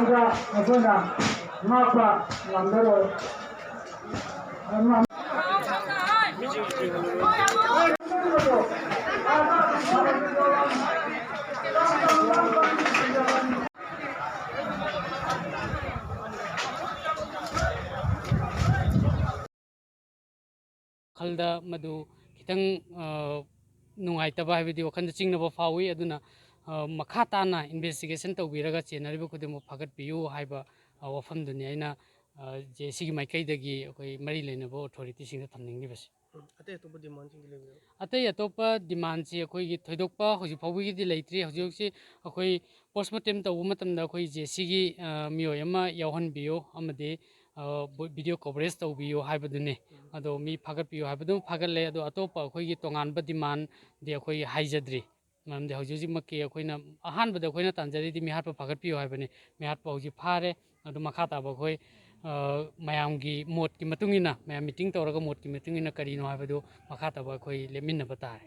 ꯐꯥꯎꯕ ꯑꯩꯈꯣꯏꯅ ꯉꯥꯛꯄ ꯉꯝꯂꯔꯣꯏ ꯋꯥꯈꯜꯗ ꯃꯗꯨ ꯈꯤꯇꯪ ꯅꯨꯡꯉꯥꯏꯇꯕ ꯍꯥꯏꯕꯗꯤ ꯋꯥꯈꯜꯗ ꯆꯤꯡꯅꯕ ꯐꯥꯎꯏ ꯑꯗꯨꯅ ꯃꯈꯥ ꯇꯥꯅ ꯏꯟꯚꯦꯁꯇꯤꯒꯦꯁꯟ ꯇꯧꯕꯤꯔꯒ ꯆꯦꯟꯅꯔꯤꯕ ꯈꯨꯗꯤꯡꯃꯛ ꯐꯒꯠꯄꯤꯌꯨ ꯍꯥꯏꯕ ꯋꯥꯐꯝꯗꯨꯅꯤ ꯑꯩꯅ ꯁꯤꯒꯤ ꯃꯥꯏꯀꯩꯗꯒꯤ ꯑꯩꯈꯣꯏ ꯃꯔꯤ ꯂꯩꯅꯕ ꯑꯣꯊꯣꯔꯤꯇꯤꯁꯤꯡꯗ ꯊꯝꯅꯤꯡꯂꯤꯕꯁꯤ ꯑꯇꯩ ꯑꯇꯣꯞꯄ ꯗꯤꯃꯥꯟꯁꯤ ꯑꯩꯈꯣꯏꯒꯤ ꯊꯣꯏꯗꯣꯛꯄ ꯍꯧꯖꯤꯛ ꯐꯥꯎꯕꯒꯤꯗꯤ ꯂꯩꯇ꯭ꯔꯤ ꯍꯧꯖꯤꯛ ꯍꯧꯖꯤꯛ ꯑꯩꯈꯣꯏ ꯄꯣꯁꯃꯣꯔꯇꯦꯝ ꯇꯧꯕ ꯃꯇꯝꯗ ꯑꯩꯈꯣꯏ ꯁꯤꯒꯤ ꯃꯤꯑꯣꯏ ꯑꯃ ꯌꯥꯎꯍꯟꯕꯤꯌꯨ ꯑꯃꯗꯤ ꯚꯤꯗꯤꯑꯣ ꯀꯣꯚꯔꯦꯖ ꯇꯧꯕꯤꯌꯨ ꯍꯥꯏꯕꯗꯨꯅꯤ ꯑꯗꯣ ꯃꯤ ꯐꯥꯒꯠꯄꯤꯌꯨ ꯍꯥꯏꯕꯗꯨ ꯐꯥꯒꯠꯂꯦ ꯑꯗꯣ ꯑꯇꯣꯞꯄ ꯑꯩꯈꯣꯏꯒꯤ ꯇꯣꯉꯥꯟꯕ ꯗꯤꯃꯥꯟꯗꯤ ꯑꯩꯈꯣꯏ ꯍꯥꯏꯖꯗ꯭ꯔꯤ ꯃꯔꯝꯗꯤ ꯍꯧꯖꯤꯛ ꯍꯧꯖꯤꯛꯃꯛꯀꯤ ꯑꯩꯈꯣꯏꯅ ꯑꯍꯥꯟꯕꯗ ꯑꯩꯈꯣꯏꯅ ꯇꯥꯟꯖꯔꯤꯗꯤ ꯃꯤꯍꯥꯠꯄ ꯐꯥꯒꯠꯄꯤꯌꯨ ꯍꯥꯏꯕꯅꯤ ꯃꯤꯍꯥꯠꯄ ꯍꯧꯖꯤꯛ ꯐꯥꯔꯦ ꯑꯗꯨ ꯃꯈꯥ ꯇꯥꯕ ꯑꯩꯈꯣꯏ ꯃꯌꯥꯝꯒꯤ ꯃꯣꯠꯀꯤ ꯃꯇꯨꯡ ꯏꯟꯅ ꯃꯌꯥꯝ ꯃꯤꯇꯤꯡ ꯇꯧꯔꯒ ꯃꯣꯠꯀꯤ ꯃꯇꯨꯡ ꯏꯟꯅ ꯀꯔꯤꯅꯣ ꯍꯥꯏꯕꯗꯨ ꯃꯈꯥ ꯇꯥꯕ ꯑꯩꯈꯣꯏ ꯂꯦꯞꯃꯤꯟꯅꯕ ꯇꯥꯔꯦ